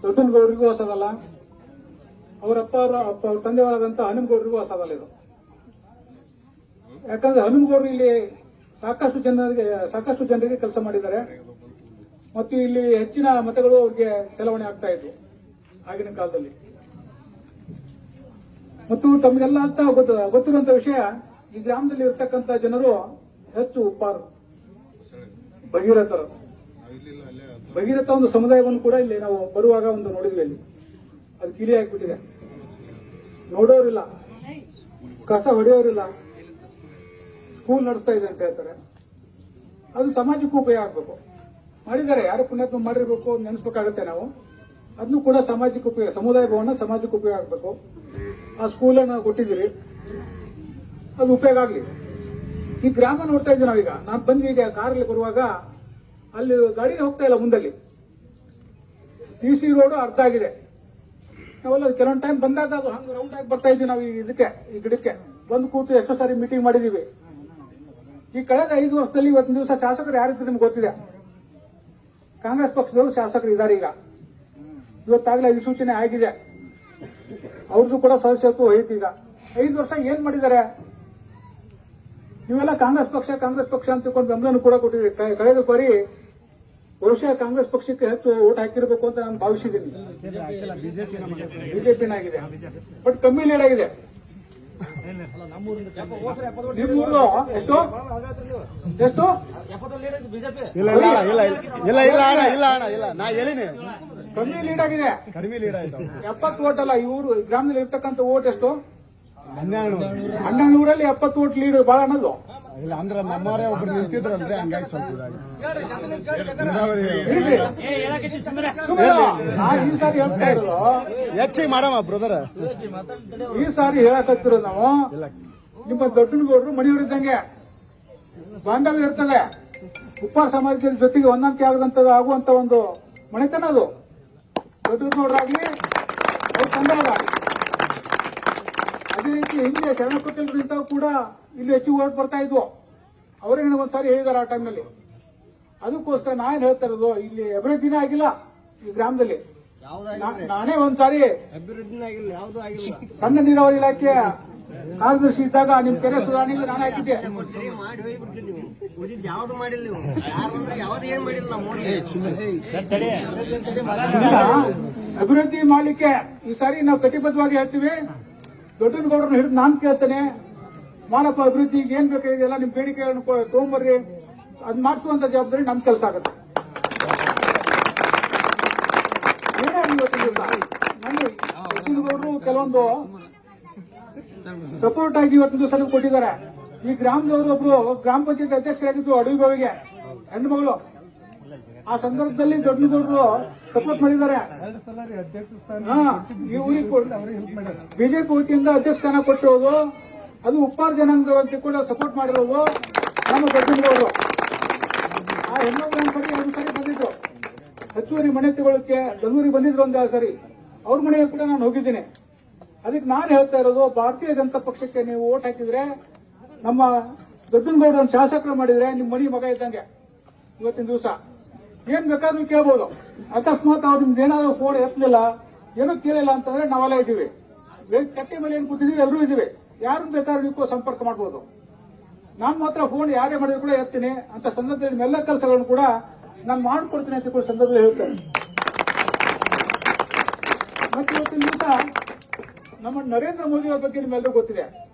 ದೊಡ್ಡನಗೌಡರಿಗೂ ಹೊಸದಲ್ಲ, ಅವರಪ್ಪ ಅವ್ರ ತಂದೆಯವರಾದಂತ ಹನುಮಗೌಡರಿಗೂ ಹೊಸದಲ್ಲ ಇದು. ಯಾಕಂದ್ರೆ ಹನುಮಗೌಡರು ಇಲ್ಲಿ ಸಾಕಷ್ಟು ಜನರಿಗೆ ಕೆಲಸ ಮಾಡಿದ್ದಾರೆ ಮತ್ತು ಇಲ್ಲಿ ಹೆಚ್ಚಿನ ಮತಗಳು ಅವ್ರಿಗೆ ಚಲಾವಣೆ ಆಗ್ತಾ ಇದ್ವು ಆಗಿನ ಕಾಲದಲ್ಲಿ. ಮತ್ತು ತಮಗೆಲ್ಲ ಅಂತ ಗೊತ್ತಿರುವಂತ ವಿಷಯ, ಈ ಗ್ರಾಮದಲ್ಲಿ ಇರ್ತಕ್ಕಂಥ ಜನರು ಹೆಚ್ಚು ಉಪ್ಪಾರು, ಭಗೀರಥ ಒಂದು ಸಮುದಾಯವನ್ನು ಕೂಡ ಇಲ್ಲಿ ನಾವು ಬರುವಾಗ ಒಂದು ನೋಡಿದ್ವಿ. ಅಲ್ಲಿ ಅದು ಕಿಲಿ ಆಗಿಬಿಟ್ಟಿದೆ, ನೋಡೋರಿಲ್ಲ, ಕಸ ಹೊಡೆಯೋರಿಲ್ಲ, ಸ್ಕೂಲ್ ನಡೆಸ್ತಾ ಇದೆ ಅಂತ ಹೇಳ್ತಾರೆ. ಅದು ಸಮಾಜಕ್ಕೂ ಉಪಯೋಗ ಆಗಬೇಕು. ಮಾಡಿದ್ದಾರೆ, ಯಾರು ಪುಣ್ಯಾತ್ಮ ಮಾಡಿರ್ಬೇಕು ನೆನೆಸ್ಬೇಕಾಗತ್ತೆ ನಾವು. ಅದನ್ನು ಕೂಡ ಸಮಾಜಕ್ಕೆ ಉಪಯೋಗ, ಸಮುದಾಯ ಭವನ ಸಮಾಜಕ್ಕೆ ಉಪಯೋಗ ಆಗಬೇಕು. ಆ ಸ್ಕೂಲನ್ನು ಕೊಟ್ಟಿದ್ದೀರಿ, ಅದು ಉಪಯೋಗ ಆಗಲಿ. ಈ ಗ್ರಾಮ ನೋಡ್ತಾ ಇದ್ದೀವಿ ನಾವೀಗ. ನಾನು ಬಂದು ಈಗ ಕಾರಲ್ಲಿ ಬರುವಾಗ ಅಲ್ಲಿ ಗಾಡಿ ಹೋಗ್ತಾ ಇಲ್ಲ, ಮುಂದಲ್ಲಿ PC ರೋಡ್ ಅರ್ಧ ಆಗಿದೆ. ನಾವೆಲ್ಲ ಕೆಲವೊಂದು ಟೈಮ್ ಬಂದಾಗ ಅದು ಹಂಗೆ ರೌಂಡ್ ಆಗಿ ಬರ್ತಾ ಇದ್ದೀವಿ ನಾವು. ಈ ಗಿಡಕ್ಕೆ ಬಂದು ಕೂತು ಎಷ್ಟೋ ಸಾರಿ ಮೀಟಿಂಗ್ ಮಾಡಿದೀವಿ. ಈ ಕಳೆದ 5 ವರ್ಷದಲ್ಲಿ ಇವತ್ತಿನ ದಿವಸ ಶಾಸಕರು ಯಾರಿದ್ರು ನಿಮ್ಗೆ ಗೊತ್ತಿದೆ. ಕಾಂಗ್ರೆಸ್ ಪಕ್ಷದವರು ಶಾಸಕರು ಇದ್ದಾರೆ. ಈಗ ಇವತ್ತಾಗಲೇ ಅಧಿಸೂಚನೆ ಆಗಿದೆ, ಅವ್ರದ್ದು ಕೂಡ ಸದಸ್ಯತ್ವ ಹೋಯ್ತು. ಈಗ 5 ವರ್ಷ ಏನ್ ಮಾಡಿದ್ದಾರೆ? ನೀವೆಲ್ಲ ಕಾಂಗ್ರೆಸ್ ಪಕ್ಷ ಅಂತ ತಿಳ್ಕೊಂಡು ಬೆಂಬಲನ್ನು ಕೂಡ ಕೊಟ್ಟಿದ್ದೀರಿ. ಕಳೆದ ಬಾರಿ ಬಹುಶಃ ಕಾಂಗ್ರೆಸ್ ಪಕ್ಷಕ್ಕೆ ಹೆಚ್ಚು ಓಟ್ ಹಾಕಿರಬೇಕು ಅಂತ ನಾನು ಭಾವಿಸಿದ್ದೀನಿ. ಬಿಜೆಪಿನಾಗಿದೆ, ಬಟ್ ಕಮ್ಮಿ ಲೀಡ್ ಆಗಿದೆ. ನಿಮ್ಮೂರು ಎಷ್ಟು ಕಮ್ಮಿ ಲೀಡ್ ಆಗಿದೆ. 70 ಓಟ್ ಅಲ್ಲ, ಇವರು ಗ್ರಾಮದಲ್ಲಿ ಇರ್ತಕ್ಕಂಥ ಓಟ್ ಎಷ್ಟು? 1200ರಲ್ಲಿ 70 ಓಟ್ ಲೀಡ್ ಬಹಳ ಅನ್ನೋದು. ಇಲ್ಲ ಅಂದ್ರೆ ನಮ್ಮವರೇ ಒಬ್ರು ನಿಂತಿದ್ರಂದ್ರೆ ಹಂಗಾಗಿ ಸ್ವಲ್ಪ ಈ ಸಾರಿ ಹೇಳ್ತಾ ಇರೋದು ಹೆಚ್ಚಿಗೆ ಮಾಡಮ್ಮ ಬ್ರದರ್. ಈ ಸಾರಿ ಹೇಳಕತ್ತಿರೋದು ನಾವು, ನಿಮ್ಮ ದೊಡ್ಡನಗೌಡರು ಮನೆಯವರಿದ್ದಂಗೆ ಬಾಂಧವ್ಯ ಇರ್ತದೆ. ಉಪ್ಪಾರ ಸಮಾಜದ ಜೊತೆಗೆ ಹೊಂದಾಣಿಕೆ ಆಗುವಂತ ಒಂದು ಮನೆತನ ಅದು. ದೊಡ್ಡನಗೌಡರಾಗ್ಲಿ ಅವ್ರ ತಂದೆಯವರಾಗ್ಲಿ. ಅದೇ ರೀತಿ ಹಿಂದೆ ಶರಣಕೊಟ್ಟರು ನಿಂತಾಗ ಕೂಡ ಇಲ್ಲಿ ಹೆಚ್ಚು ಓಟ್ ಬರ್ತಾ ಇದ್ವು. ಅವರೇ ಒಂದ್ಸಾರಿ ಹೇಳಿದಾರೆ ಆ ಟೈಮ್ನಲ್ಲಿ. ಅದಕ್ಕೋಸ್ಕರ ನಾನು ಹೇಳ್ತಾ ಇರೋದು, ಇಲ್ಲಿ ಅಭಿವೃದ್ಧಿನೇ ಆಗಿಲ್ಲ ಈ ಗ್ರಾಮದಲ್ಲಿ. ನಾನೇ ಒಂದ್ಸಾರಿ ಸಣ್ಣ ನೀರಾವರಿ ಇಲಾಖೆ ಕಾರ್ಯದರ್ಶಿ ಇದ್ದಾಗ ನಿಮ್ ಕೆರೆ ಸುಧಾರಣೆಗೆ ನಾನು ಹಾಕಿದ್ದೆ. ಅಭಿವೃದ್ಧಿ ಮಾಡ್ಲಿಕ್ಕೆ ಈ ಸಾರಿ ನಾವು ಕಟಿಬದ್ಧವಾಗಿ ಹೇಳ್ತೀವಿ. ದೊಡ್ಡನಗೌಡರನ್ನ ಹಿಡಿದು ನಾನು ಕೇಳ್ತೇನೆ, ಮಾನವ ಅಭಿವೃದ್ಧಿಗೆ ಏನ್ ಬೇಕಾಗಿದೆಯಲ್ಲ ನಿಮ್ ಬೇಡಿಕೆಗಳನ್ನು ತಗೊಂಬರ್ರಿ, ಅದ್ ಮಾಡಿಸುವಂತ ಜವಾಬ್ದಾರಿ ನಮ್ ಕೆಲಸ ಆಗುತ್ತೆ. ದೊಡ್ಡನಗೌಡರು ಕೆಲವೊಂದು ಸಪೋರ್ಟ್ ಆಗಿ ಇವತ್ತು ದಿವಸ ಕೊಟ್ಟಿದ್ದಾರೆ. ಈ ಗ್ರಾಮದವರು ಒಬ್ರು ಗ್ರಾಮ ಪಂಚಾಯತ್ ಅಧ್ಯಕ್ಷರಾಗಿದ್ದು ಅಡವಿ ಬಾವಿಗೆ ಹೆಣ್ಣು ಮಗಳು. ಆ ಸಂದರ್ಭದಲ್ಲಿ ದೊಡ್ಡನಗೌಡರು ಸಪೋರ್ಟ್ ಮಾಡಿದ್ದಾರೆ. ಈ ಊರಿಗೆ ಬಿಜೆಪಿ ವತಿಯಿಂದ ಅಧ್ಯಕ್ಷ ಸ್ಥಾನ ಕೊಟ್ಟಿರೋದು, ಅದು ಉಪ್ಪಾರ ಜನಾಂಗಕ್ಕೆ ಕೂಡ ಸಪೋರ್ಟ್ ಮಾಡಿರೋದು ನಮ್ಮ ದೊಡ್ಡನಗೌಡರು. ಆ ಹೆಣ್ಣು ಸರಿ ಬಂದಿದ್ರು, ಹೆಚ್ಚುವರಿ ಮನೆ ತಗೊಳ್ಳಕ್ಕೆ ಬೆಂಗಳೂರಿಗೆ ಬಂದಿದ್ರು ಒಂದು ಸರಿ. ಅವ್ರ ಮನೆಗೆ ಕೂಡ ನಾನು ಹೋಗಿದ್ದೀನಿ. ಅದಕ್ಕೆ ನಾನು ಹೇಳ್ತಾ ಇರೋದು, ಭಾರತೀಯ ಜನತಾ ಪಕ್ಷಕ್ಕೆ ನೀವು ಓಟ್ ಹಾಕಿದ್ರೆ, ನಮ್ಮ ದೊಡ್ಡನಗೌಡರನ್ನು ಶಾಸಕರು ಮಾಡಿದ್ರೆ ನಿಮ್ಮ ಮನೆ ಮಗ ಇದ್ದಂಗೆ. ಇವತ್ತಿನ ದಿವಸ ಏನ್ ಬೇಕಾದ್ರೂ ಕೇಳ್ಬೋದು. ಅಕಸ್ಮಾತ್ ಅವ್ರು ನಿಮ್ದು ಏನಾದ್ರು ಫೋನ್ ಎತ್ತಲಿಲ್ಲ, ಏನೂ ಕೇಳಿಲ್ಲ ಅಂತಂದ್ರೆ ನಾವೆಲ್ಲ ಇದ್ದೀವಿ. ಕಟ್ಟೆ ಮೇಲೆ ಏನ್ ಕೂತಿದೀವಿ, ಎಲ್ಲರೂ ಇದ್ದೀವಿ. ಯಾರು ಬೇಕಾದ್ರೂ ನೀವು ಸಂಪರ್ಕ ಮಾಡಬಹುದು. ನಾನು ಮಾತ್ರ ಫೋನ್ ಯಾರೇ ಮಾಡಿದ್ರು ಕೂಡ ಎತ್ತೀನಿ ಅಂತ ಸಂದರ್ಭದಲ್ಲಿ ನಿಮ್ಮೆಲ್ಲ ಕೆಲಸಗಳನ್ನು ಕೂಡ ನಾನು ಮಾಡಿಕೊಡ್ತೀನಿ ಅಂತ ಕೂಡ ಸಂದರ್ಭದಲ್ಲಿ ಹೇಳ್ತೇನೆ. ಮತ್ತೆ ಇವತ್ತಿನ ದಿವಸ ನಮ್ಮ ನರೇಂದ್ರ ಮೋದಿ ಅವರ ಬಗ್ಗೆ ನಿಮ್ಮೆಲ್ಲರೂ ಗೊತ್ತಿದೆ,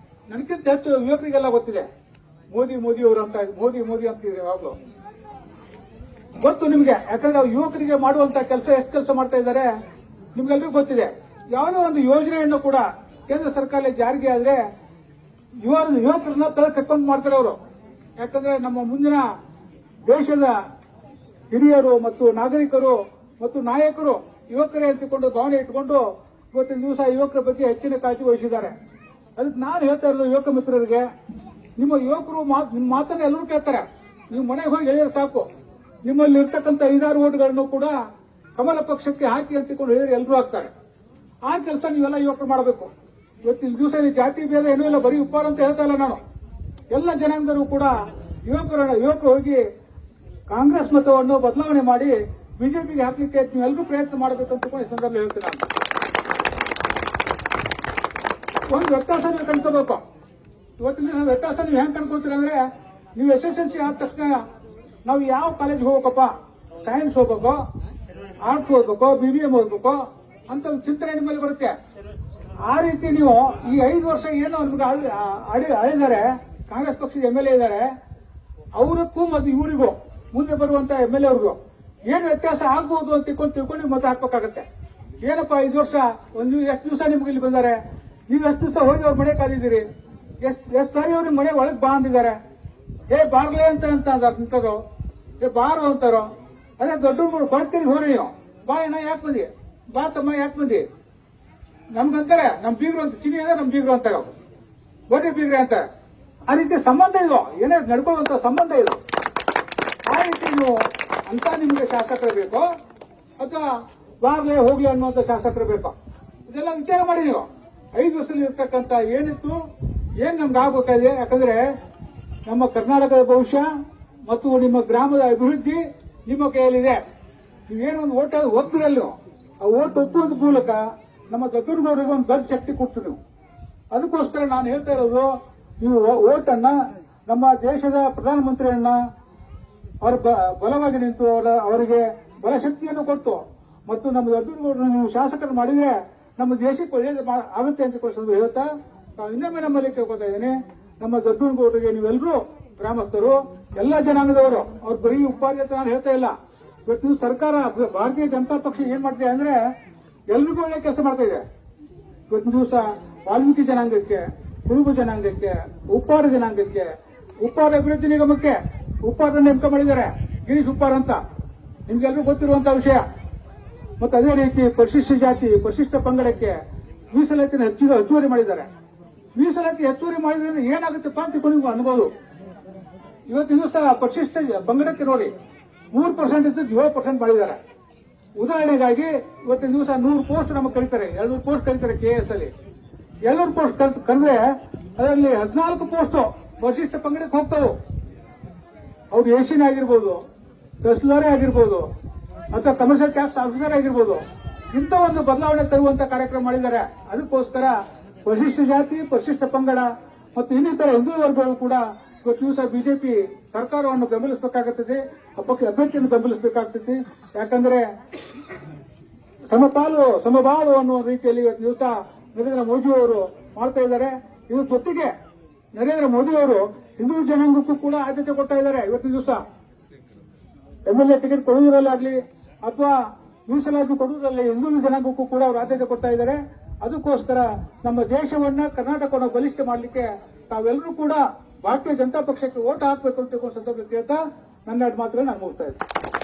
ನನಗಿಂತ ಹೆಚ್ಚು ಯುವಕರಿಗೆಲ್ಲ ಗೊತ್ತಿದೆ. ಮೋದಿ ಅವರು ಅಂತ ಮೋದಿ ಅಂತಿದ್ರೆ ಯಾವಾಗಲೂ ಗೊತ್ತು ನಿಮ್ಗೆ. ಯಾಕಂದ್ರೆ ಅವ್ರು ಯುವಕರಿಗೆ ಮಾಡುವಂತ ಕೆಲಸ ಎಷ್ಟು ಕೆಲಸ ಮಾಡ್ತಾ ಇದ್ದಾರೆ ನಿಮ್ಗೆಲ್ಲರಿಗೂ ಗೊತ್ತಿದೆ. ಯಾವುದೋ ಒಂದು ಯೋಜನೆಯನ್ನು ಕೂಡ ಕೇಂದ್ರ ಸರ್ಕಾರ ಜಾರಿಗೆ ಆದ್ರೆ ಯುವಕರನ್ನ ತಲೆ ಕಟ್ಕೊಂಡು ಮಾಡ್ತಾರೆ ಅವರು. ಯಾಕಂದ್ರೆ ನಮ್ಮ ಮುಂದಿನ ದೇಶದ ಹಿರಿಯರು ಮತ್ತು ನಾಗರಿಕರು ಮತ್ತು ನಾಯಕರು ಯುವಕರೇ ಅಂತಿಕೊಂಡು ಭಾವನೆ ಇಟ್ಕೊಂಡು ಇವತ್ತಿನ ದಿವಸ ಯುವಕರ ಬಗ್ಗೆ ಹೆಚ್ಚಿನ ಕಾಳಜಿ ವಹಿಸಿದ್ದಾರೆ. ಅದಕ್ಕೆ ನಾನು ಹೇಳ್ತಾ ಇರೋದು ಯುವಕ ಮಿತ್ರರಿಗೆ, ನಿಮ್ಮ ಯುವಕರು ನಿಮ್ಮ ಮಾತನ್ನ ಎಲ್ಲರೂ ಕೇಳ್ತಾರೆ. ನೀವು ಮನೆಗೆ ಹೋಗಿ ಹೇಳಿದ್ರೆ ಸಾಕು, ನಿಮ್ಮಲ್ಲಿ ಇರ್ತಕ್ಕಂಥ 5-6 ಓಟ್ಗಳನ್ನು ಕೂಡ ಕಮಲ ಪಕ್ಷಕ್ಕೆ ಹಾಕಿ ಅಂತಿಕೊಂಡು ಹೇಳಿದ್ರೆ ಎಲ್ಲರೂ ಹಾಕ್ತಾರೆ. ಆ ಕೆಲಸ ನೀವೆಲ್ಲ ಯುವಕರು ಮಾಡಬೇಕು. ಇವತ್ತಿನ ದಿವಸ ಜಾತಿ ಭೇದ ಏನೂ ಇಲ್ಲ, ಬರೀ ಉಪ್ಪಾರ ಅಂತ ಹೇಳ್ತಾ ಇಲ್ಲ ನಾನು. ಎಲ್ಲ ಜನಾಂಗದವರು ಕೂಡ ಯುವಕರು ಹೋಗಿ ಕಾಂಗ್ರೆಸ್ ಮತವನ್ನು ಬದಲಾವಣೆ ಮಾಡಿ ಬಿಜೆಪಿಗೆ ಹಾಕಲಿಕ್ಕೆ ನೀವೆಲ್ಲರೂ ಪ್ರಯತ್ನ ಮಾಡಬೇಕಂತ ಈ ಸಂದರ್ಭ ಹೇಳ್ತೀನಿ ನಾನು. ಒಂದು ವ್ಯತ್ಯಾಸ ನೀವು ಕಂಡ್ಕೋಬೇಕು. ಇವತ್ತಿನ ದಿನ ವ್ಯತ್ಯಾಸ ನೀವು ಹೆಂಗ್ ಕಂಡ್ಕೊಳ್ತೀರ ಅಂದ್ರೆ, ನೀವು SSLC ಆದ ತಕ್ಷಣ ನಾವು ಯಾವ ಕಾಲೇಜ್ಗೆ ಹೋಗ್ಬೇಕಪ್ಪ, ಸೈನ್ಸ್ ಹೋಗ್ಬೇಕು, ಆರ್ಟ್ಸ್ ಓದ್ಬೇಕು, BBA ಓದ್ಬೇಕು ಅಂತ ಒಂದು ಚಿಂತನೆ ನಿಮ್ಮ ಮೇಲೆ ಬರುತ್ತೆ. ಆ ರೀತಿ ನೀವು ಈ 5 ವರ್ಷ ಏನು ನಿಮ್ಗೆ ಅಳಿದ್ದಾರೆ, ಕಾಂಗ್ರೆಸ್ ಪಕ್ಷದ MLA ಇದ್ದಾರೆ, ಅವರಕ್ಕೂ ಮತ್ತು ಇವರಿಗೂ ಮುಂದೆ ಬರುವಂತ MLA ಅವ್ರಿಗೂ ಏನು ವ್ಯತ್ಯಾಸ ಆಗ್ಬಹುದು ಅಂತ ತಿಳ್ಕೊಂಡು ಮತ ಹಾಕ್ಬೇಕಾಗತ್ತೆ. ಏನಪ್ಪಾ 5 ವರ್ಷ ಒಂದು ಎಷ್ಟು ದಿವಸ ನಿಮ್ಗೆ ಇಲ್ಲಿ ಬಂದಾರೆ, ನೀವು ಎಷ್ಟು ದಿವಸ ಹೋಗಿ ಅವ್ರ ಮನೆ ಕಾದಿದ್ದೀರಿ, ಎಷ್ಟು ಸಾರಿ ಅವ್ರ ಮನೆ ಒಳಗೆ ಬಾ ಅಂದಿದ್ದಾರೆ, ಬಾರ್ಲೆ ಅಂತದ್ದು, ಬಾರು ಅಂತಾರೋ, ಅದೇ ದೊಡ್ಡ ಕೊಡ್ತೀರಿ ಹೋರಿ ನೀವು, ಬಾ ಅಣ್ಣ ಯಾಕೆ ಬಂದಿ, ಬಾ ತಮ್ಮ ಯಾಕೆ ಬಂದಿ, ನಮ್ಗಂತಾರೆ ನಮ್ ಬೀಗ್ರು ಅಂತ, ಚಿನಿ ಅಂದ್ರೆ ನಮ್ ಬೀಗ್ರು ಅಂತಾರೆ, ಗೋಡೆ ಬೀಗ್ರೆ ಅಂತ. ಆ ರೀತಿ ಸಂಬಂಧ ಇದು, ಏನೇ ನಡ್ಕೊಳ್ಳುವಂತ ಸಂಬಂಧ ಇದು. ಆ ರೀತಿ ನೀವು ಅಂತ ನಿಮಗೆ ಶಾಸಕರು ಬೇಕು ಅಥವಾ ಬಾರ್ಲೆ ಹೋಗ್ಲಿ ಅನ್ನುವಂತ ಶಾಸಕರು ಬೇಕು, ಇದೆಲ್ಲ ವಿಚಾರ ಮಾಡಿ ನೀವು. 5 ವರ್ಷದಲ್ಲಿ ಇರ್ತಕ್ಕಂಥ ಏನಿತ್ತು, ಏನ್ ನಮ್ಗೆ ಆಗ್ಬೇಕಾಗಿದೆ. ಯಾಕಂದ್ರೆ ನಮ್ಮ ಕರ್ನಾಟಕದ ಭವಿಷ್ಯ ಮತ್ತು ನಿಮ್ಮ ಗ್ರಾಮದ ಅಭಿವೃದ್ಧಿ ನಿಮ್ಮ ಕೈಯಲ್ಲಿದೆ. ನೀವೇನೋ ಒಂದು ಓಟ್ ಒತ್ತಿರಲ್ಲ, ಆ ಓಟ್ ಒತ್ತುವುದ ಮೂಲಕ ನಮ್ಮ ದೊಡ್ಡಗೌಡರಿಗೆ ಒಂದು ದೊಡ್ಡ ಶಕ್ತಿ ಕೊಡ್ತೀವಿ ನೀವು. ಅದಕ್ಕೋಸ್ಕರ ನಾನು ಹೇಳ್ತಾ ಇರೋದು, ನೀವು ಓಟನ್ನ ನಮ್ಮ ದೇಶದ ಪ್ರಧಾನಮಂತ್ರಿಯನ್ನ ಅವರ ಬಲವಾಗಿ ನಿಂತು ಅವರಿಗೆ ಬಲಶಕ್ತಿಯನ್ನು ಕೊಟ್ಟು ಮತ್ತು ನಮ್ಮ ದೊಡ್ಡಗೌಡರನ್ನು ನೀವು ಶಾಸಕರು ಮಾಡಿದ್ರೆ ನಮ್ಮ ದೇಶಕ್ಕೆ ಒಳ್ಳೆಯದು ಆಗುತ್ತೆ ಅಂತ ಹೇಳ್ತಾ ಇನ್ನೊಮ್ಮೆ ನಮ್ಮಲ್ಲಿ ಕೇಳ್ಕೊತಾ ಇದ್ದೇನೆ. ನಮ್ಮ ದೊಡ್ಡಗೌಡರಿಗೆ ನೀವೆಲ್ಲರೂ ಗ್ರಾಮಸ್ಥರು, ಎಲ್ಲ ಜನಾಂಗದವರು, ಅವ್ರು ಬರೀ ಉಪಾಧ್ಯಾಯ ನಾನು ಹೇಳ್ತಾ ಇಲ್ಲ. ಇವತ್ತು ಸರ್ಕಾರ, ಭಾರತೀಯ ಜನತಾ ಪಕ್ಷ ಏನ್ ಮಾಡ್ತಿದೆ ಅಂದ್ರೆ ಎಲ್ರಿಗೂ ಒಳ್ಳೆ ಕೆಲಸ ಮಾಡ್ತಾ ಇದೆ. ಇವತ್ತಿನ ದಿವಸ ವಾಲ್ಮೀಕಿ ಜನಾಂಗಕ್ಕೆ, ಕುರುಬ ಜನಾಂಗಕ್ಕೆ, ಉಪ್ಪಾರ ಜನಾಂಗಕ್ಕೆ, ಉಪ್ಪಾರ ಅಭಿವೃದ್ಧಿ ನಿಗಮಕ್ಕೆ ಉಪ್ಪಾರ ನೇಮಕ ಮಾಡಿದ್ದಾರೆ, ಗಿರೀಶ್ ಉಪ್ಪಾರ್ ಅಂತ, ನಿಮ್ಗೆಲ್ಲರೂ ಗೊತ್ತಿರುವಂತಹ ವಿಷಯ. ಮತ್ತು ಅದೇ ರೀತಿ ಪರಿಶಿಷ್ಟ ಜಾತಿ, ಪರಿಶಿಷ್ಟ ಪಂಗಡಕ್ಕೆ ಮೀಸಲಾತಿನ ಹೆಚ್ಚುವರಿ ಮಾಡಿದ್ದಾರೆ. ಮೀಸಲಾತಿ ಹೆಚ್ಚುವರಿ ಮಾಡಿದ್ರೆ ಏನಾಗುತ್ತಪ್ಪ ಅಂತ ನೀವು ಅನ್ಬೋದು. ಇವತ್ತಿನ ದಿವಸ ಪರಿಶಿಷ್ಟ ಪಂಗಡಕ್ಕೆ ನೋಡಿ 3% ಇದ್ದು 7% ಮಾಡಿದ್ದಾರೆ. ಉದಾಹರಣೆಗಾಗಿ ಇವತ್ತಿನ ದಿವಸ 100 ಪೋಸ್ಟ್ ನಮಗೆ ಕರೀತಾರೆ, 200 ಪೋಸ್ಟ್ ಕರೀತಾರೆ KS ಅಲ್ಲಿ. 200 ಪೋಸ್ಟ್ ಕರೆದ್ರೆ ಅದರಲ್ಲಿ 14 ಪೋಸ್ಟ್ ಪರಿಶಿಷ್ಟ ಪಂಗಡಕ್ಕೆ ಹೋಗ್ತಾವೆ. ಅವ್ರು ಏಷಿಯನ್ ಆಗಿರ್ಬೋದು, ತಹಸೀಲ್ದಾರೇ ಆಗಿರ್ಬೋದು, ಅಥವಾ ಕಮರ್ಷಿಯಲ್ ಟ್ಯಾಕ್ಸ್ ಆಫೀಸರ್ ಆಗಿರ್ಬೋದು, ಇಂಥ ಒಂದು ಬದಲಾವಣೆ ತರುವಂತ ಕಾರ್ಯಕ್ರಮ ಮಾಡಿದ್ದಾರೆ. ಅದಕ್ಕೋಸ್ಕರ ಪರಿಶಿಷ್ಟ ಜಾತಿ, ಪರಿಶಿಷ್ಟ ಪಂಗಡ ಮತ್ತು ಇನ್ನಿತರ ಹಿಂದೂ ವರ್ಗಗಳು ಕೂಡ ಇವತ್ತು ದಿವಸ ಬಿಜೆಪಿ ಸರ್ಕಾರವನ್ನು ಬೆಂಬಲಿಸಬೇಕಾಗುತ್ತದೆ, ಪಕ್ಷ ಅಭ್ಯರ್ಥಿಯನ್ನು ಬೆಂಬಲಿಸಬೇಕಾಗ್ತದೆ. ಯಾಕಂದ್ರೆ ಸಮಬಾಳು ಅನ್ನುವ ರೀತಿಯಲ್ಲಿ ಇವತ್ತು ದಿವಸ ನರೇಂದ್ರ ಮೋದಿ ಅವರು ಮಾಡ್ತಾ ಇದ್ದಾರೆ. ಇದು ಜೊತೆಗೆ ನರೇಂದ್ರ ಮೋದಿ ಅವರು ಹಿಂದೂ ಜನಾಂಗಕ್ಕೂ ಕೂಡ ಆದ್ಯತೆ ಕೊಡ್ತಾ ಇದ್ದಾರೆ. ಇವತ್ತಿನ ದಿವಸ MLA ಟಿಕೆಟ್ ಕೊಡುವುದರಲ್ಲಾಗಲಿ ಅಥವಾ ಮೀಸಲಾತಿ ಕೊಡುವುದರಲ್ಲಿ ಹಿಂದೂ ಜನಾಂಗಕ್ಕೂ ಕೂಡ ಅವರು ಆದ್ಯತೆ ಕೊಡ್ತಾ ಇದ್ದಾರೆ. ಅದಕ್ಕೋಸ್ಕರ ನಮ್ಮ ದೇಶವನ್ನ, ಕರ್ನಾಟಕವನ್ನು ಬಲಿಷ್ಠ ಮಾಡಲಿಕ್ಕೆ ತಾವೆಲ್ಲರೂ ಕೂಡ ಭಾರತೀಯ ಜನತಾ ಪಕ್ಷಕ್ಕೆ ಓಟ್ ಹಾಕಬೇಕು ಅಂತ ಸಂದರ್ಭ ಕೇಳ್ತಾ ನನ್ನ ಮಾತ್ರ ನಾನು ಮುಗಿಸ್ತಾ ಇದ್ದೀನಿ.